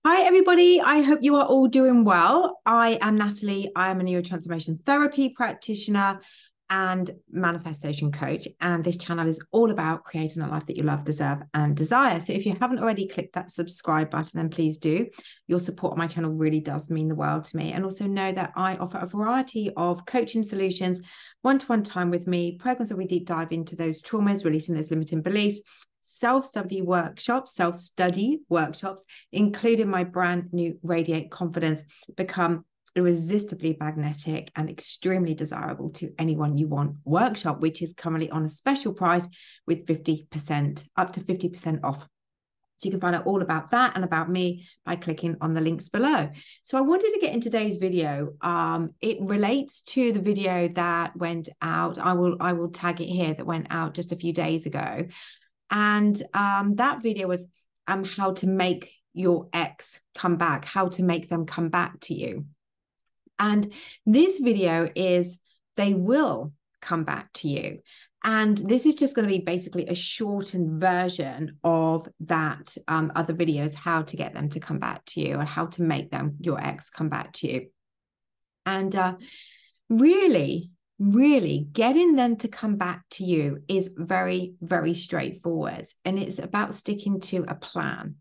Hi, everybody. I hope you are all doing well. I am Natalie. I am a neurotransformation therapy practitioner and manifestation coach. And this channel is all about creating a life that you love, deserve, and desire. So if you haven't already clicked that subscribe button, then please do. Your support on my channel really does mean the world to me. And also know that I offer a variety of coaching solutions, one-to-one time with me, programs where we deep dive into those traumas, releasing those limiting beliefs, self-study workshops, including my brand new Radiate Confidence, become irresistibly magnetic and extremely desirable to anyone you want workshop, which is currently on a special price with 50%, up to 50% off. So you can find out all about that and about me by clicking on the links below. So I wanted to get in today's video. It relates to the video that went out. I will tag it here, that went out just a few days ago. And that video was how to make your ex come back, how to make them come back to you. And this video is they will come back to you. And this is just going to be basically a shortened version of that other videos, how to get them to come back to you, or how to make them, your ex, come back to you. And really getting them to come back to you is very, very straightforward. And it's about sticking to a plan.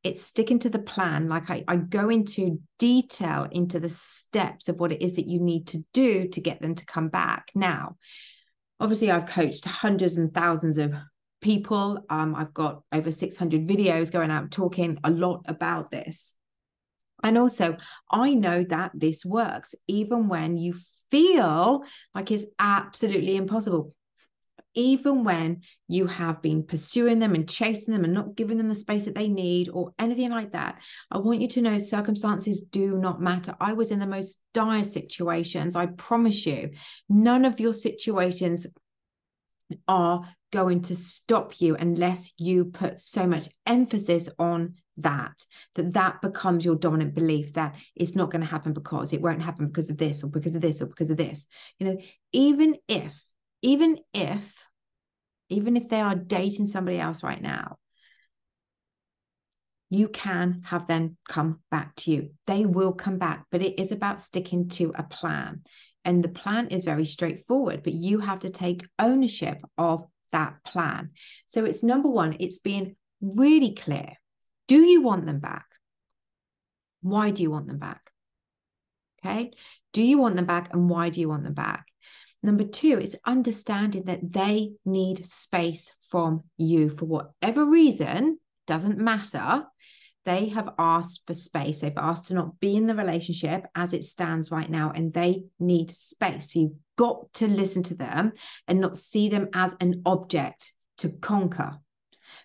It's sticking to the plan. Like I go into detail into the steps of what it is that you need to do to get them to come back. Now, obviously, I've coached hundreds and thousands of people. I've got over 600 videos going out talking a lot about this. And also, I know that this works, even when you feel like it's absolutely impossible. Even when you have been pursuing them and chasing them and not giving them the space that they need or anything like that, I want you to know circumstances do not matter. I was in the most dire situations. I promise you, none of your situations are going to stop you unless you put so much emphasis on that becomes your dominant belief, that it's not going to happen because it won't happen because of this or because of this or because of this. You know, even if they are dating somebody else right now, you can have them come back to you. They will come back, but it is about sticking to a plan. And the plan is very straightforward, but you have to take ownership of that plan. So it's number one, it's being really clear. Do you want them back? Why do you want them back? Okay. Do you want them back, and why do you want them back? Number two, it's understanding that they need space from you for whatever reason, doesn't matter. They have asked for space. They've asked to not be in the relationship as it stands right now, and they need space. So you've got to listen to them and not see them as an object to conquer.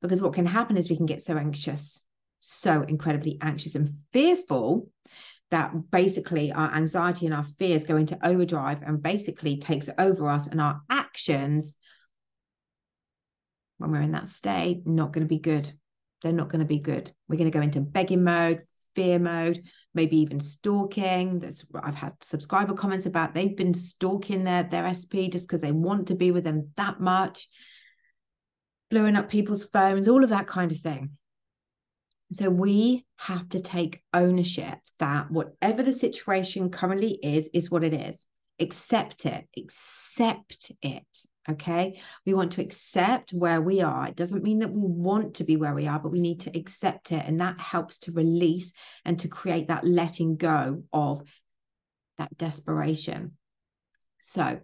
Because what can happen is we can get so anxious, so incredibly anxious and fearful, that basically our anxiety and our fears go into overdrive and basically takes over us, and our actions, when we're in that state, not going to be good. They're not going to be good. We're going to go into begging mode, fear mode, maybe even stalking. That's what I've had subscriber comments about. They've been stalking their SP just because they want to be with them that much, blowing up people's phones, all of that kind of thing. So we have to take ownership that whatever the situation currently is what it is. Accept it. Okay. We want to accept where we are. It doesn't mean that we want to be where we are, but we need to accept it. And that helps to release and to create that letting go of that desperation. So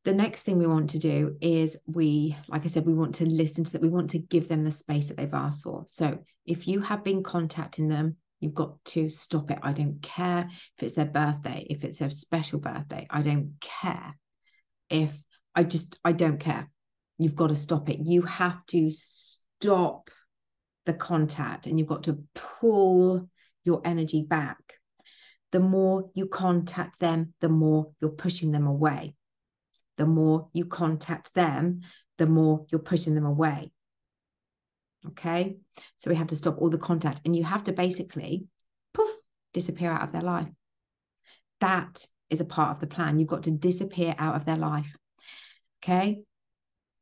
the next thing we want to do is like I said, we want to listen to that. We want to give them the space that they've asked for. So if you have been contacting them, you've got to stop it. I don't care if it's their birthday, if it's their special birthday. I don't care. I don't care. You've got to stop it. You have to stop the contact, and you've got to pull your energy back. The more you contact them, the more you're pushing them away. The more you contact them, the more you're pushing them away. Okay? So we have to stop all the contact, and you have to basically, poof, disappear out of their life. That is a part of the plan. You've got to disappear out of their life. Okay?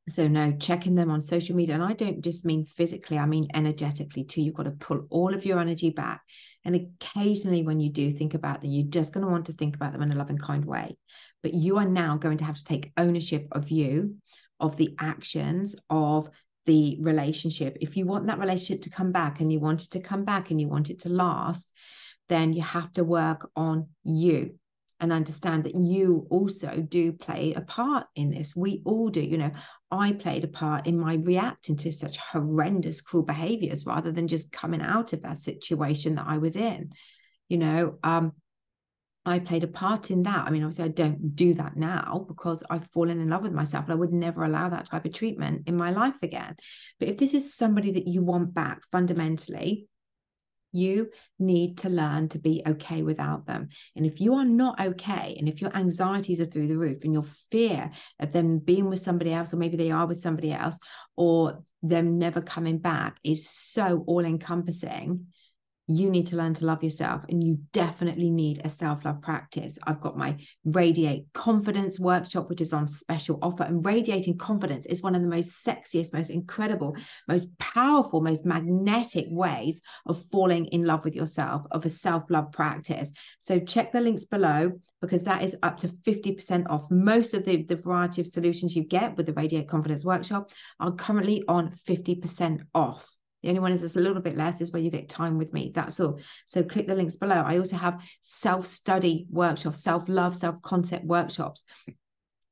So no, checking them on social media. And I don't just mean physically, I mean energetically too. You've got to pull all of your energy back. And occasionally when you do think about them, you're just going to want to think about them in a loving, kind way. But you are now going to have to take ownership of you, of the actions, of the relationship. If you want that relationship to come back and you want it to come back and you want it to last, then you have to work on you and understand that you also do play a part in this. We all do. You know, I played a part in my reacting to such horrendous, cruel behaviors rather than just coming out of that situation that I was in. You know, I played a part in that. I mean, obviously, I don't do that now because I've fallen in love with myself. And I would never allow that type of treatment in my life again. But if this is somebody that you want back fundamentally, you need to learn to be okay without them. And if you are not okay, and if your anxieties are through the roof and your fear of them being with somebody else, or maybe they are with somebody else, or them never coming back is so all encompassing, you need to learn to love yourself, and you definitely need a self-love practice. I've got my Radiate Confidence workshop, which is on special offer. And radiating confidence is one of the most sexiest, most incredible, most powerful, most magnetic ways of falling in love with yourself, of a self-love practice. So check the links below, because that is up to 50% off. Most of the variety of solutions you get with the Radiate Confidence workshop are currently on 50% off. The only one is just a little bit less is where you get time with me. That's all. So click the links below. I also have self-study workshops, self-love, self-concept workshops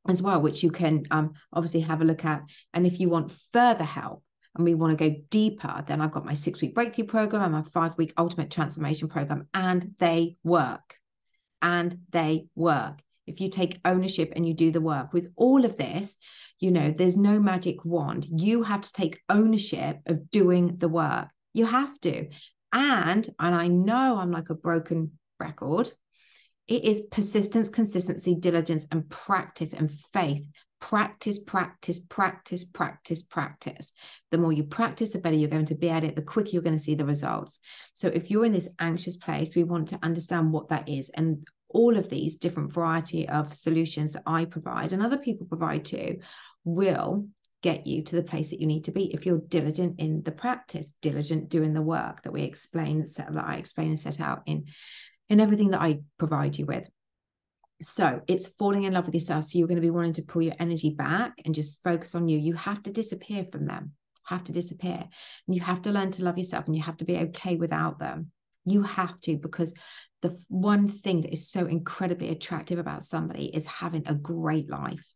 as well, which you can obviously have a look at. And if you want further help and we want to go deeper, then I've got my 6-week breakthrough program and my 5-week ultimate transformation program, and they work. And they work. If you take ownership and you do the work with all of this, you know, there's no magic wand. You have to take ownership of doing the work. You have to. And I know I'm like a broken record. It is persistence, consistency, diligence, and practice and faith. Practice, practice, practice, practice, practice. The more you practice, the better you're going to be at it, the quicker you're going to see the results. So if you're in this anxious place, we want to understand what that is. And all of these different variety of solutions that I provide and other people provide too will get you to the place that you need to be if you're diligent in the practice, diligent doing the work that we explain, that I explain and set out in everything that I provide you with. So it's falling in love with yourself. So you're going to be wanting to pull your energy back and just focus on you. You have to disappear from them, have to disappear. And you have to learn to love yourself, and you have to be okay without them. You have to, because the one thing that is so incredibly attractive about somebody is having a great life.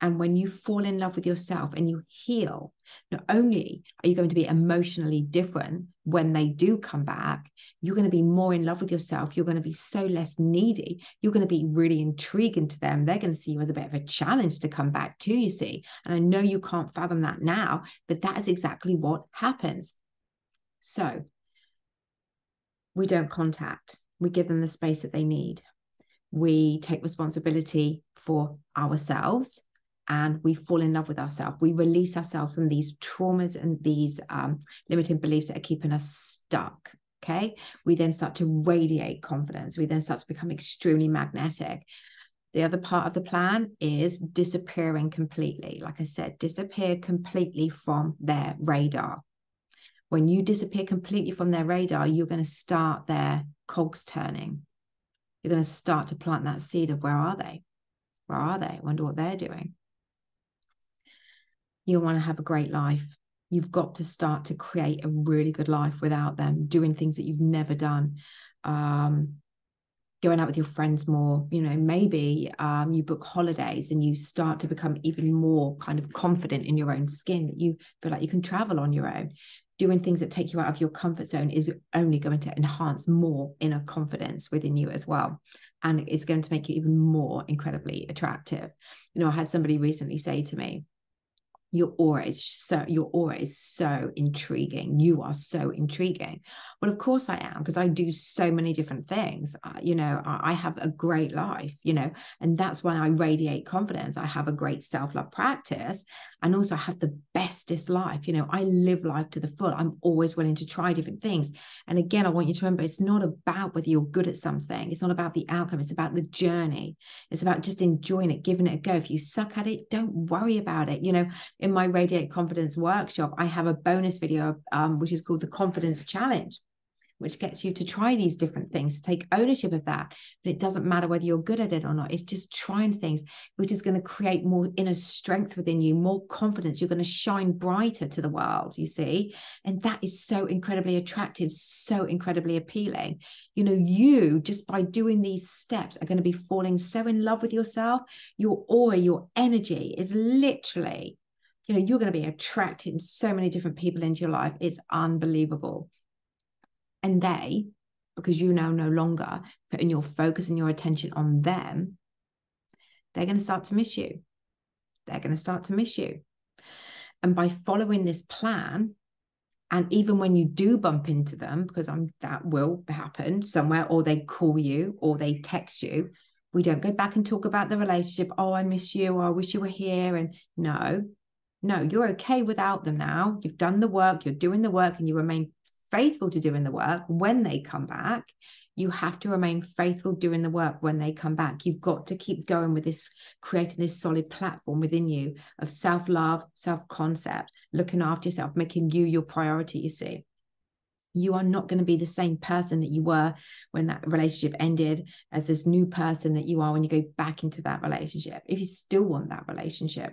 And when you fall in love with yourself and you heal, not only are you going to be emotionally different when they do come back, you're going to be more in love with yourself. You're going to be so less needy. You're going to be really intriguing to them. They're going to see you as a bit of a challenge to come back to, you see. And I know you can't fathom that now, but that is exactly what happens. So we don't contact. We give them the space that they need. We take responsibility for ourselves, and we fall in love with ourselves. We release ourselves from these traumas and these limiting beliefs that are keeping us stuck. Okay. We then start to radiate confidence. We then start to become extremely magnetic. The other part of the plan is disappearing completely. Like I said, disappear completely from their radar. When you disappear completely from their radar, you're going to start their cogs turning. You're going to start to plant that seed of where are they? Where are they? I wonder what they're doing. You want to have a great life. You've got to start to create a really good life without them, doing things that you've never done. Going out with your friends more, you know, maybe you book holidays and you start to become even more kind of confident in your own skin, that you feel like you can travel on your own. Doing things that take you out of your comfort zone is only going to enhance more inner confidence within you as well. And it's going to make you even more incredibly attractive. You know, I had somebody recently say to me, your aura is so intriguing. You are so intriguing. Well, of course I am, because I do so many different things. You know, I have a great life, you know, and that's why I radiate confidence. I have a great self-love practice, and also I have the bestest life. You know, I live life to the full. I'm always willing to try different things. And again, I want you to remember, it's not about whether you're good at something. It's not about the outcome. It's about the journey. It's about just enjoying it, giving it a go. If you suck at it, don't worry about it. You know, In my Radiate Confidence workshop, I have a bonus video, which is called the Confidence Challenge, which gets you to try these different things, to take ownership of that. But it doesn't matter whether you're good at it or not. It's just trying things, which is going to create more inner strength within you, more confidence. You're going to shine brighter to the world, you see? And that is so incredibly attractive, so incredibly appealing. You know, you, just by doing these steps, are going to be falling so in love with yourself. Your aura, your energy is literally, you know, you're going to be attracting so many different people into your life. It's unbelievable. And they, because you now no longer putting your focus and your attention on them, they're going to start to miss you. They're going to start to miss you. And by following this plan, and even when you do bump into them, because that will happen somewhere, or they call you or they text you, we don't go back and talk about the relationship. Oh, I miss you, or I wish you were here. And no, you're okay without them now. You've done the work, you're doing the work, and you remain faithful to doing the work when they come back. You have to remain faithful doing the work when they come back. You've got to keep going with this, creating this solid platform within you of self-love, self-concept, looking after yourself, making you your priority, you see. You are not going to be the same person that you were when that relationship ended as this new person that you are when you go back into that relationship, if you still want that relationship.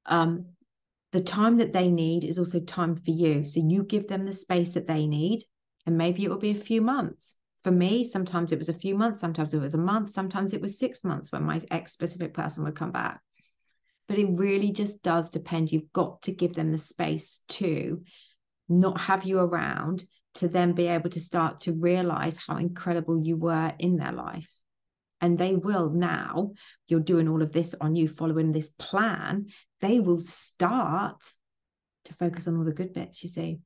The time that they need is also time for you. So you give them the space that they need, and maybe it will be a few months. For me, sometimes it was a few months, sometimes it was a month, sometimes it was 6 months when my ex-specific person would come back. But it really just does depend. You've got to give them the space to not have you around, to then be able to start to realize how incredible you were in their life. And they will now, you're doing all of this on you, following this plan, they will start to focus on all the good bits, you see.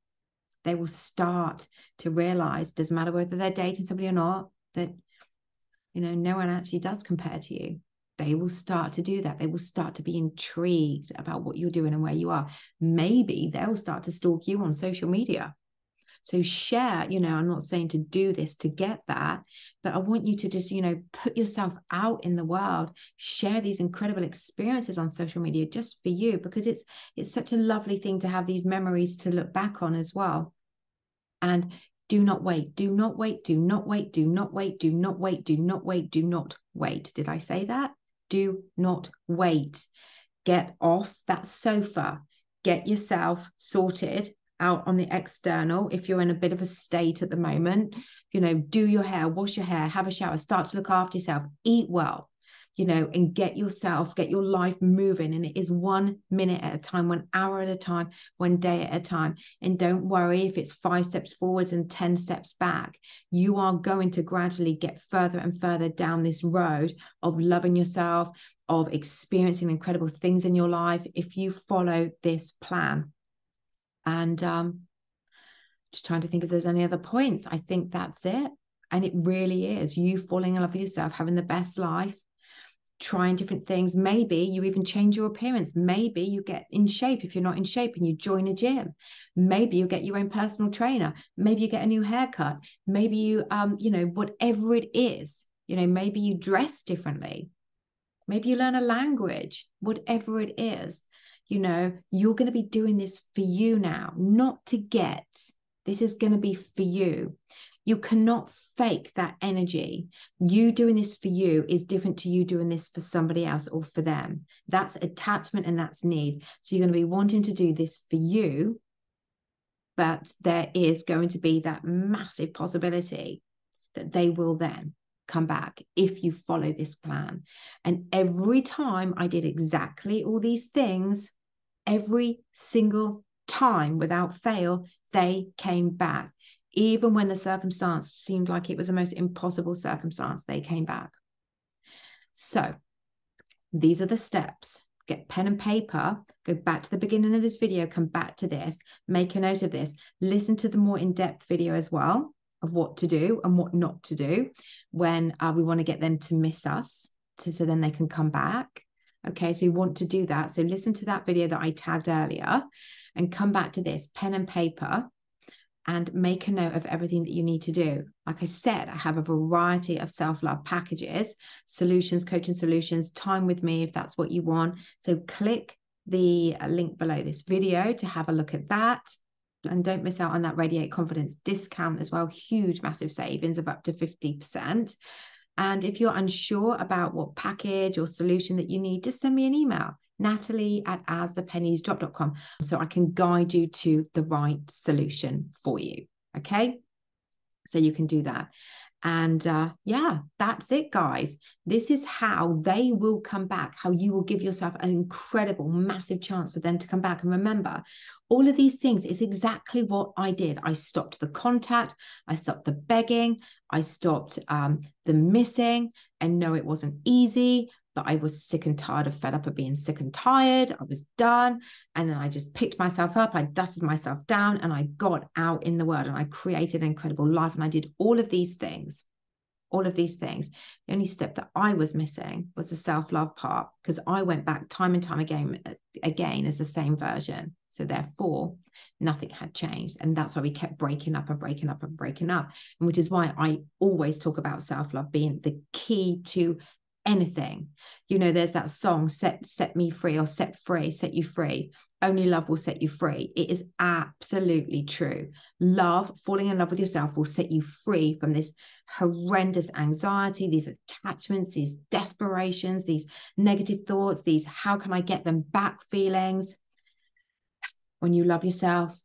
They will start to realize, doesn't matter whether they're dating somebody or not, that, you know, no one actually does compare to you. They will start to do that. They will start to be intrigued about what you're doing and where you are. Maybe they'll start to stalk you on social media. So share, you know, I'm not saying to do this to get that, but I want you to just, you know, put yourself out in the world, share these incredible experiences on social media just for you, because it's such a lovely thing to have these memories to look back on as well. And do not wait, do not wait, do not wait, do not wait, do not wait, do not wait, do not wait. Did I say that? Do not wait. Get off that sofa, get yourself sorted out on the external. If you're in a bit of a state at the moment, you know, do your hair, wash your hair, have a shower, start to look after yourself, eat well, you know, and get your life moving. And it is 1 minute at a time, 1 hour at a time, 1 day at a time. And don't worry if it's 5 steps forwards and 10 steps back. You are going to gradually get further and further down this road of loving yourself, of experiencing incredible things in your life if you follow this plan. And just trying to think if there's any other points. I think that's it. And it really is you falling in love with yourself, having the best life, trying different things. Maybe you even change your appearance. Maybe you get in shape if you're not in shape and you join a gym. Maybe you get your own personal trainer. Maybe you get a new haircut. Maybe you, you know, whatever it is, you know, maybe you dress differently. Maybe you learn a language, whatever it is. You know, you're going to be doing this for you now, not to get. This is going to be for you. You cannot fake that energy. You doing this for you is different to you doing this for somebody else or for them. That's attachment and that's need. So you're going to be wanting to do this for you, but there is going to be that massive possibility that they will then come back if you follow this plan. And every time I did exactly all these things, every single time without fail, they came back. Even when the circumstance seemed like it was the most impossible circumstance, they came back. So these are the steps. Get pen and paper, go back to the beginning of this video, come back to this, make a note of this, listen to the more in-depth video as well of what to do and what not to do when we want to get them to miss us, so then they can come back. Okay, so you want to do that. So listen to that video that I tagged earlier and come back to this, pen and paper, and make a note of everything that you need to do. Like I said, I have a variety of self-love packages, solutions, coaching solutions, time with me if that's what you want. So click the link below this video to have a look at that. And don't miss out on that Radiate Confidence discount as well. Huge, massive savings of up to 50%. And if you're unsure about what package or solution that you need, just send me an email, Natalie@asthepenniesdrop.com, so I can guide you to the right solution for you. Okay, so you can do that. And yeah, that's it, guys. This is how they will come back, how you will give yourself an incredible, massive chance for them to come back. And remember, all of these things is exactly what I did. I stopped the contact, I stopped the begging, I stopped the missing. And no, it wasn't easy, but I was sick and tired of fed up of being sick and tired. I was done. And then I just picked myself up, I dusted myself down, and I got out in the world, and I created an incredible life. And I did all of these things. The only step that I was missing was the self-love part, because I went back time and time again as the same version. So therefore, nothing had changed. And that's why we kept breaking up, and which is why I always talk about self-love being the key to anything. You know, there's that song, set me free, or set you free. Only love will set you free. It is absolutely true. Love, falling in love with yourself, will set you free from this horrendous anxiety, these attachments, these desperations, these negative thoughts, these how can I get them back feelings. When you love yourself,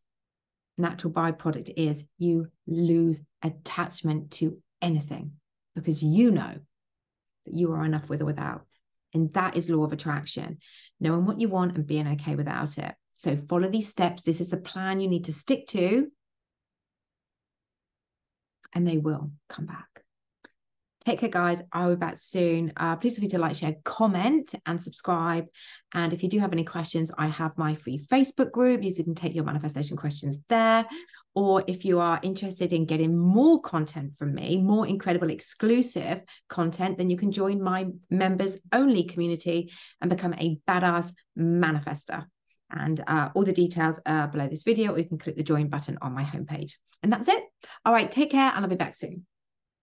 natural byproduct is you lose attachment to anything, because you know that you are enough with or without. And that is law of attraction, knowing what you want and being okay without it. So follow these steps. This is the plan you need to stick to, and they will come back. Take care, guys. I'll be back soon. Please feel free to like, share, comment, and subscribe. And if you do have any questions, I have my free Facebook group. You can take your manifestation questions there. Or if you are interested in getting more content from me, more incredible exclusive content, then you can join my members only community and become a badass manifester. And all the details are below this video, or you can click the join button on my homepage. And that's it. All right, take care, and I'll be back soon.